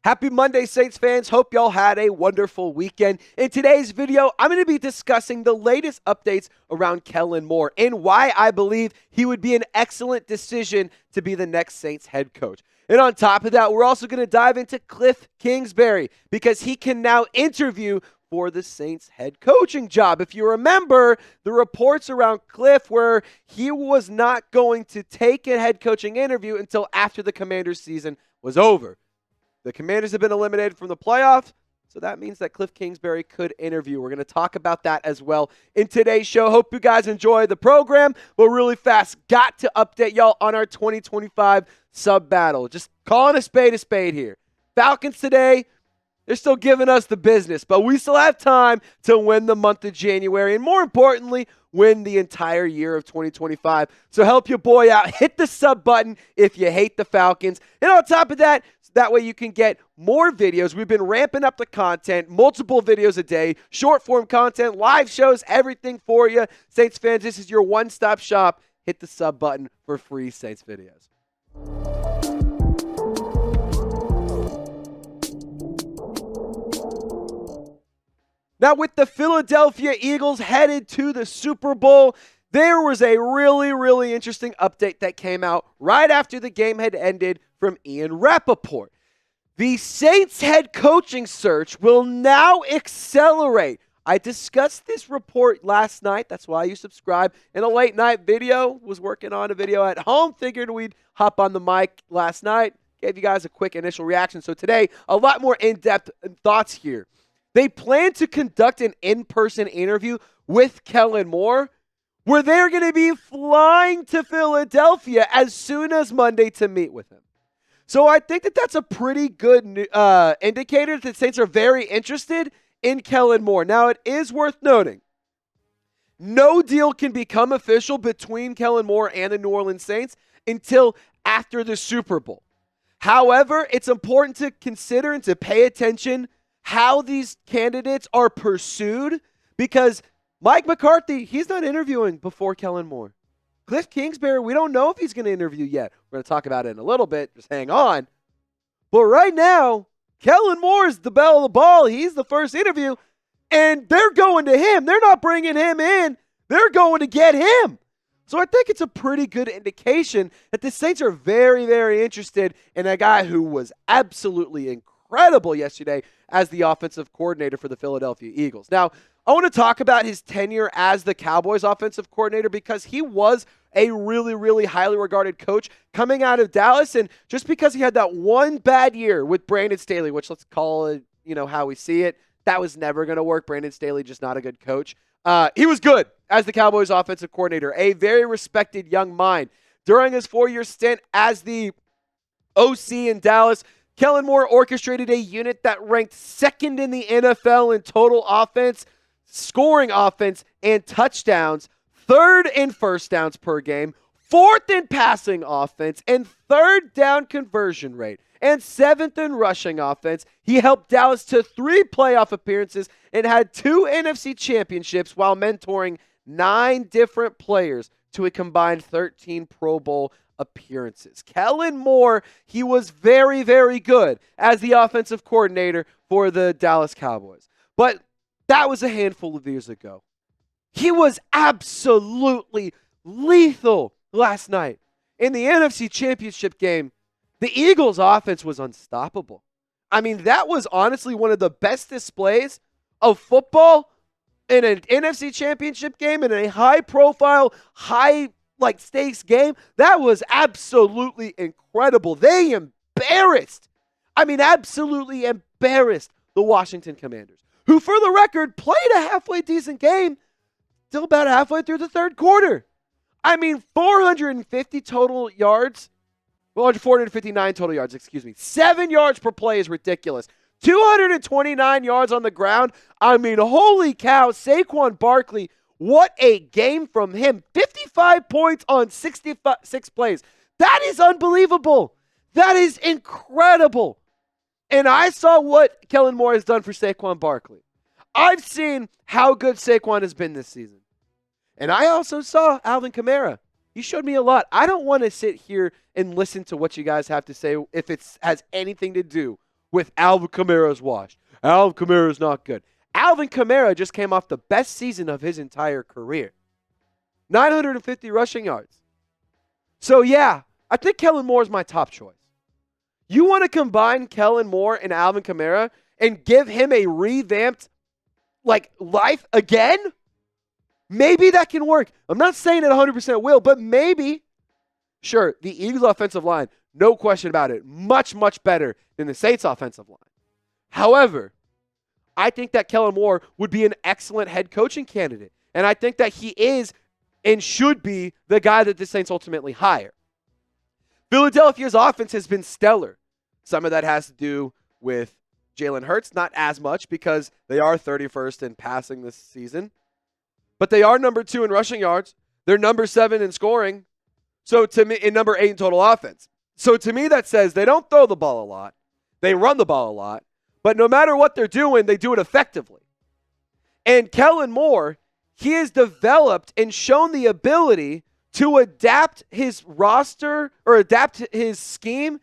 Happy Monday, Saints fans. Hope y'all had a wonderful weekend. In today's video, I'm going to be discussing the latest updates around Kellen Moore and why I believe he would be an excellent decision to be the next Saints head coach. And on top of that, we're also going to dive into Kliff Kingsbury because he can now interview for the Saints head coaching job. If you remember the reports around Kliff where he was not going to take a head coaching interview until after the Commanders season was over. The Commanders have been eliminated from the playoffs, so that means that Kliff Kingsbury could interview. We're going to talk about that as well in today's show. Hope you guys enjoy the program, but really fast, got to update y'all on our 2025 sub-battle. Just calling a spade here. Falcons today, they're still giving us the business, but we still have time to win the month of January, and more importantly, win the entire year of 2025. So help your boy out. Hit the sub button if you hate the Falcons. And on top of that, that way you can get more videos. We've been ramping up the content, multiple videos a day, short form content, live shows, everything for you. Saints fans, this is your one-stop shop. Hit the sub button for free Saints videos. Now, with the Philadelphia Eagles headed to the Super Bowl, there was a really interesting update that came out right after the game had ended from Ian Rappaport. The Saints head coaching search will now accelerate. I discussed this report last night. That's why you subscribe. In a late night video, was working on a video at home. Figured we'd hop on the mic last night. Gave you guys a quick initial reaction. So today, a lot more in-depth thoughts here. They plan to conduct an in-person interview with Kellen Moore, where they're going to be flying to Philadelphia as soon as Monday to meet with him. So I think that that's a pretty good indicator that the Saints are very interested in Kellen Moore. Now, it is worth noting, no deal can become official between Kellen Moore and the New Orleans Saints until after the Super Bowl. However, it's important to consider and to pay attention how these candidates are pursued, because Mike McCarthy, he's not interviewing before Kellen Moore. Kliff Kingsbury, we don't know if he's going to interview yet. We're going to talk about it in a little bit. Just hang on. But right now, Kellen Moore is the belle of the ball. He's the first interview, and they're going to him. They're not bringing him in. They're going to get him. So I think it's a pretty good indication that the Saints are very interested in a guy who was absolutely incredible yesterday as the offensive coordinator for the Philadelphia Eagles. Now, I want to talk about his tenure as the Cowboys offensive coordinator because he was a really highly regarded coach coming out of Dallas. And just because he had that one bad year with Brandon Staley, which let's call it, how we see it, that was never going to work. Brandon Staley, just not a good coach. He was good as the Cowboys offensive coordinator, a very respected young mind. During his 4-year stint as the OC in Dallas, Kellen Moore orchestrated a unit that ranked second in the NFL in total offense, scoring offense, and touchdowns, third in first downs per game, fourth in passing offense, and third down conversion rate, and seventh in rushing offense. He helped Dallas to 3 playoff appearances and had 2 NFC championships while mentoring 9 different players to a combined 13 Pro Bowl appearances. Kellen Moore, he was very good as the offensive coordinator for the Dallas Cowboys. But that was a handful of years ago. He was absolutely lethal last night. In the NFC Championship game, the Eagles' offense was unstoppable. I mean, that was honestly one of the best displays of football in an NFC Championship game, in a high-profile, high-stakes game. That was absolutely incredible. They absolutely embarrassed the Washington Commanders, who, for the record, played a halfway decent game till about halfway through the third quarter. 450 total yards. 459 total yards, 7 yards per play is ridiculous. 229 yards on the ground. Holy cow, Saquon Barkley, what a game from him. 55 points on 66 plays. That is unbelievable. That is incredible. And I saw what Kellen Moore has done for Saquon Barkley. I've seen how good Saquon has been this season. And I also saw Alvin Kamara. He showed me a lot. I don't want to sit here and listen to what you guys have to say if it has anything to do with Alvin Kamara's washed. Alvin Kamara's not good. Alvin Kamara just came off the best season of his entire career. 950 rushing yards. So, yeah, I think Kellen Moore is my top choice. You want to combine Kellen Moore and Alvin Kamara and give him a revamped, life again? Maybe that can work. I'm not saying it 100% will, but maybe. Sure, the Eagles' offensive line, no question about it, much, much better than the Saints' offensive line. However, I think that Kellen Moore would be an excellent head coaching candidate. And I think that he is and should be the guy that the Saints ultimately hire. Philadelphia's offense has been stellar. Some of that has to do with Jalen Hurts, not as much because they are 31st in passing this season. But they are number 2 in rushing yards. They're number 7 in scoring. So to me, in number 8 in total offense. So to me, that says they don't throw the ball a lot. They run the ball a lot. But no matter what they're doing, they do it effectively. And Kellen Moore, he has developed and shown the ability to adapt his roster or adapt his scheme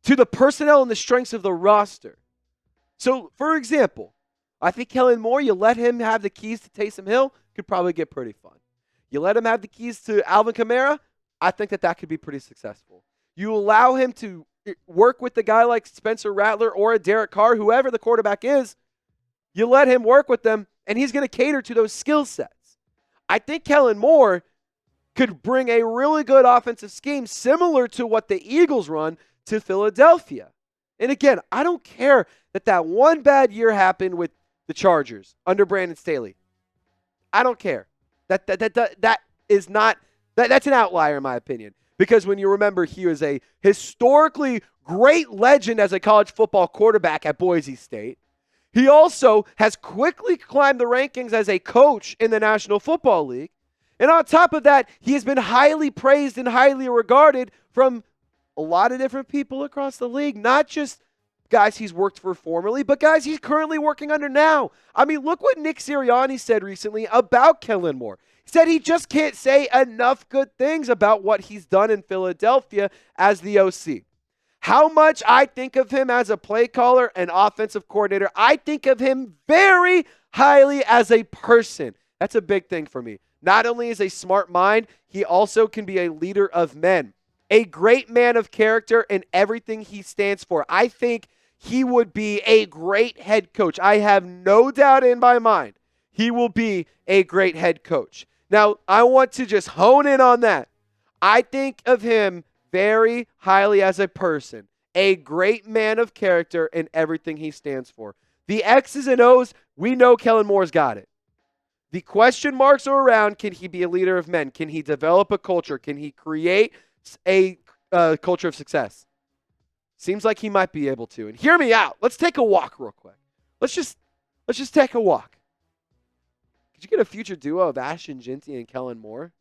to the personnel and the strengths of the roster. So, for example, I think Kellen Moore, you let him have the keys to Taysom Hill, could probably get pretty fun. You let him have the keys to Alvin Kamara, I think that could be pretty successful. You allow him to work with a guy like Spencer Rattler or a Derek Carr, whoever the quarterback is, you let him work with them, and he's going to cater to those skill sets. I think Kellen Moore could bring a really good offensive scheme similar to what the Eagles run to Philadelphia. And again, I don't care that one bad year happened with the Chargers under Brandon Staley. I don't care. That is not that's an outlier in my opinion. Because when you remember, he was a historically great legend as a college football quarterback at Boise State. He also has quickly climbed the rankings as a coach in the National Football League. And on top of that, he has been highly praised and highly regarded from a lot of different people across the league, not just guys he's worked for formerly, but guys he's currently working under now. I mean, look what Nick Sirianni said recently about Kellen Moore. He said he just can't say enough good things about what he's done in Philadelphia as the OC. How much I think of him as a play caller and offensive coordinator, I think of him very highly as a person. That's a big thing for me. Not only is a smart mind, he also can be a leader of men. A great man of character in everything he stands for. I think he would be a great head coach. I have no doubt in my mind he will be a great head coach. Now, I want to just hone in on that. I think of him very highly as a person, a great man of character in everything he stands for. The X's and O's, we know Kellen Moore's got it. The question marks are around, can he be a leader of men? Can he develop a culture? Can he create a culture of success? Seems like he might be able to. And hear me out. Let's take a walk real quick. Let's just take a walk. Could you get a future duo of Ashton Jeanty and Kellen Moore?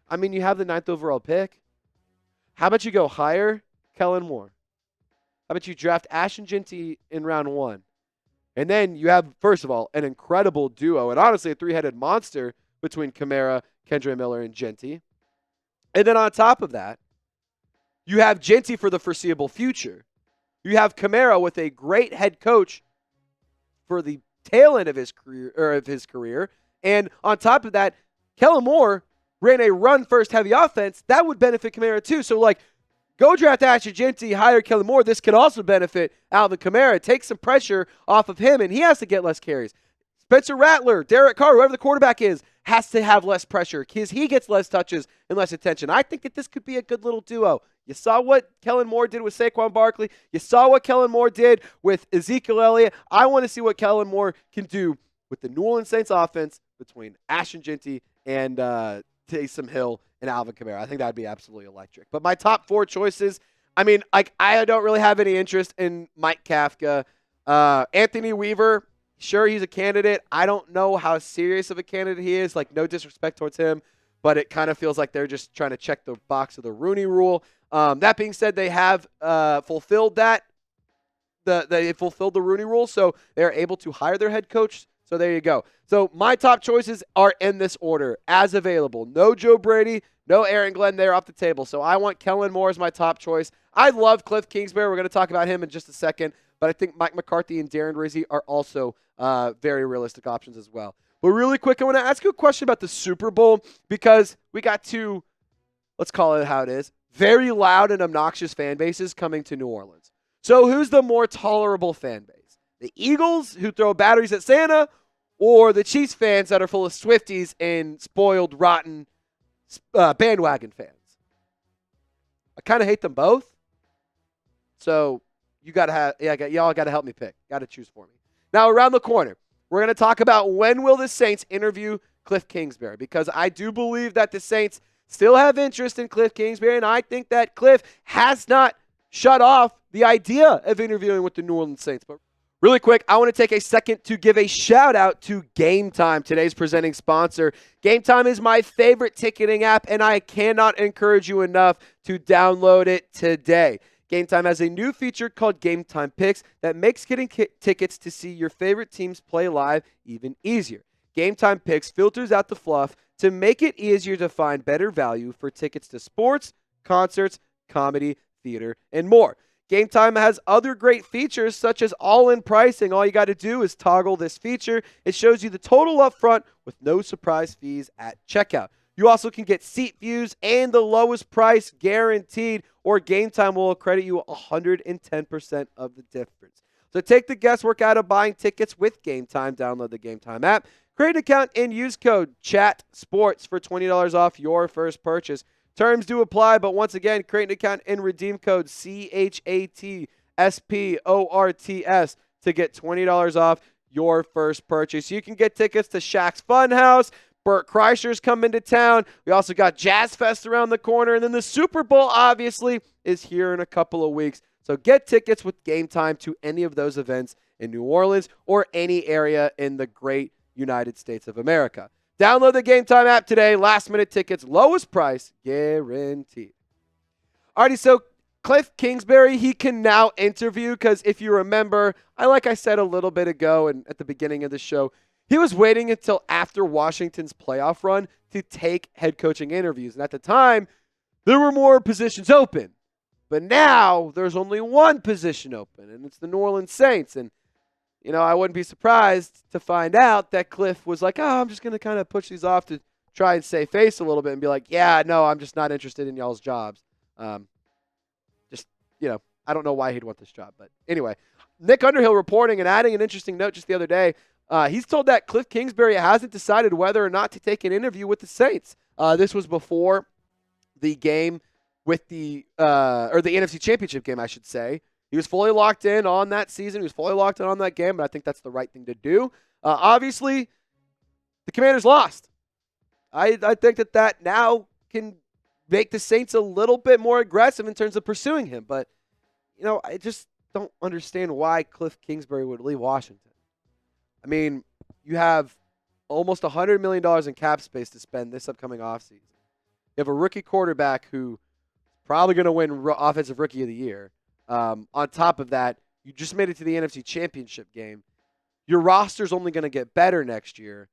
I mean, you have the 9th overall pick. How about you go hire Kellen Moore? How about you draft Ashton Jeanty in round 1? And then you have, first of all, an incredible duo and honestly a 3-headed monster between Kamara, Kendre Miller, and Jeanty. And then on top of that, you have Jeanty for the foreseeable future. You have Kamara with a great head coach for the tail end of his career. And on top of that, Kellen Moore ran a run-first heavy offense. That would benefit Kamara too. So, go draft Ashton Jeanty, hire Kellen Moore. This could also benefit Alvin Kamara. Take some pressure off of him, and he has to get less carries. Spencer Rattler, Derek Carr, whoever the quarterback is, has to have less pressure because he gets less touches and less attention. I think that this could be a good little duo. You saw what Kellen Moore did with Saquon Barkley. You saw what Kellen Moore did with Ezekiel Elliott. I want to see what Kellen Moore can do with the New Orleans Saints offense between Ashton Jeanty and Taysom Hill and Alvin Kamara. I think that would be absolutely electric. But my top 4 choices, I mean, I don't really have any interest in Mike Kafka. Anthony Weaver, sure, he's a candidate. I don't know how serious of a candidate he is. No disrespect towards him, but it kind of feels like they're just trying to check the box of the Rooney Rule. That being said, they have fulfilled that. They fulfilled the Rooney Rule, so they're able to hire their head coach. So there you go. So my top choices are in this order as available. No Joe Brady, no Aaron Glenn there off the table. So I want Kellen Moore as my top choice. I love Kliff Kingsbury. We're going to talk about him in just a second. But I think Mike McCarthy and Darren Rizzi are also very realistic options as well. But really quick, I want to ask you a question about the Super Bowl because we got two, let's call it how it is, very loud and obnoxious fan bases coming to New Orleans. So who's the more tolerable fan base? The Eagles, who throw batteries at Santa, or the Chiefs fans that are full of Swifties and spoiled, rotten bandwagon fans? I kind of hate them both. So y'all got to help me pick. Got to choose for me. Now, around the corner, we're going to talk about when will the Saints interview Kliff Kingsbury, because I do believe that the Saints still have interest in Kliff Kingsbury, and I think that Kliff has not shut off the idea of interviewing with the New Orleans Saints. But really quick, I want to take a second to give a shout out to Game Time, today's presenting sponsor. Game Time is my favorite ticketing app, and I cannot encourage you enough to download it today. Game Time has a new feature called Game Time Picks that makes getting tickets to see your favorite teams play live even easier. Game Time Picks filters out the fluff to make it easier to find better value for tickets to sports, concerts, comedy, theater, and more. Game Time has other great features such as all-in pricing. All you got to do is toggle this feature. It shows you the total up front with no surprise fees at checkout. You also can get seat views and the lowest price guaranteed, or Game Time will credit you 110% of the difference. So take the guesswork out of buying tickets with Game Time. Download the Game Time app, create an account, and use code CHATSPORTS for $20 off your first purchase. Terms do apply, but once again, create an account and redeem code CHATSPORTS to get $20 off your first purchase. You can get tickets to Shaq's Funhouse. Burt Kreischer's coming to town. We also got Jazz Fest around the corner. And then the Super Bowl, obviously, is here in a couple of weeks. So get tickets with Game Time to any of those events in New Orleans or any area in the great United States of America. Download the Game Time app today. Last-minute tickets, lowest price, guaranteed. Alrighty, so Kliff Kingsbury, he can now interview because if you remember, like I said a little bit ago and at the beginning of the show, he was waiting until after Washington's playoff run to take head coaching interviews. And at the time, there were more positions open. But now there's only one position open, and it's the New Orleans Saints. And I wouldn't be surprised to find out that Kliff was like, I'm just going to kind of push these off to try and save face a little bit and be like, yeah, no, I'm just not interested in y'all's jobs. I don't know why he'd want this job. But anyway, Nick Underhill reporting and adding an interesting note just the other day. He's told that Kliff Kingsbury hasn't decided whether or not to take an interview with the Saints. This was before the game with the NFC Championship game, I should say. He was fully locked in on that season. He was fully locked in on that game, but I think that's the right thing to do. Obviously, the Commanders lost. I think that now can make the Saints a little bit more aggressive in terms of pursuing him. But, I just don't understand why Kliff Kingsbury would leave Washington. I mean, you have almost $100 million in cap space to spend this upcoming offseason. You have a rookie quarterback who probably going to win Offensive Rookie of the Year. On top of that, you just made it to the NFC Championship game. Your roster's only going to get better next year.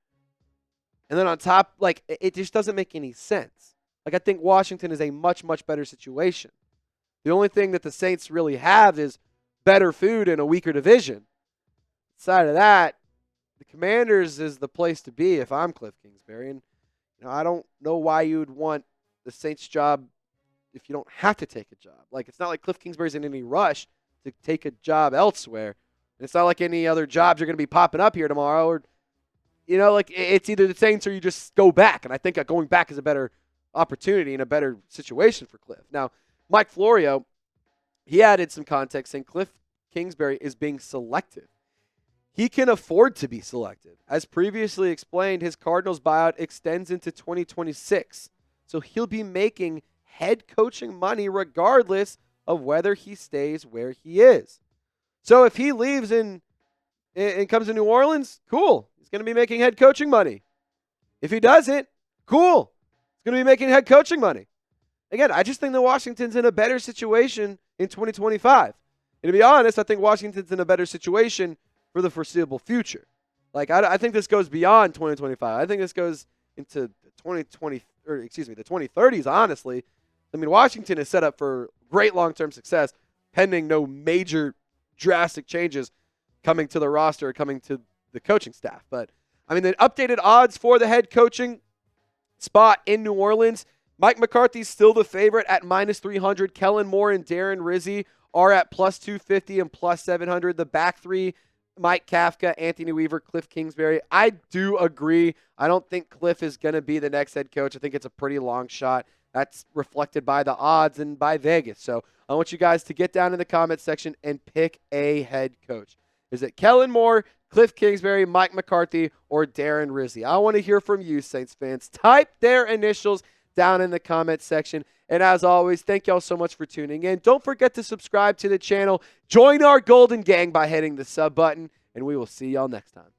And then on top, it just doesn't make any sense. I think Washington is a much, much better situation. The only thing that the Saints really have is better food and a weaker division. Aside of that, the Commanders is the place to be if I'm Kliff Kingsbury. And I don't know why you would want the Saints job if you don't have to take a job. It's not like Kliff Kingsbury's in any rush to take a job elsewhere. And it's not like any other jobs are going to be popping up here tomorrow. Or, it's either the Saints or you just go back. And I think going back is a better opportunity and a better situation for Kliff. Now, Mike Florio, he added some context saying Kliff Kingsbury is being selective. He can afford to be selective. As previously explained, his Cardinals buyout extends into 2026. So he'll be making head coaching money regardless of whether he stays where he is. So if he leaves and comes to New Orleans, cool. He's going to be making head coaching money. If he doesn't, cool. He's going to be making head coaching money. Again, I just think that Washington's in a better situation in 2025. And to be honest, I think Washington's in a better situation for the foreseeable future. Like, I think this goes beyond 2025. I think this goes into the 2020, or excuse me, the 2030s, honestly. I mean, Washington is set up for great long-term success, pending no major drastic changes coming to the roster or coming to the coaching staff. But, I mean, the updated odds for the head coaching spot in New Orleans, Mike McCarthy's still the favorite at -300. Kellen Moore and Darren Rizzi are at +250 and +700. The back three, Mike Kafka, Anthony Weaver, Kliff Kingsbury. I do agree. I don't think Kliff is going to be the next head coach. I think it's a pretty long shot. That's reflected by the odds and by Vegas. So I want you guys to get down in the comments section and pick a head coach. Is it Kellen Moore, Kliff Kingsbury, Mike McCarthy, or Darren Rizzi? I want to hear from you, Saints fans. Type their initials down in the comments section. And as always, thank y'all so much for tuning in. Don't forget to subscribe to the channel. Join our Golden Gang by hitting the sub button, and we will see y'all next time.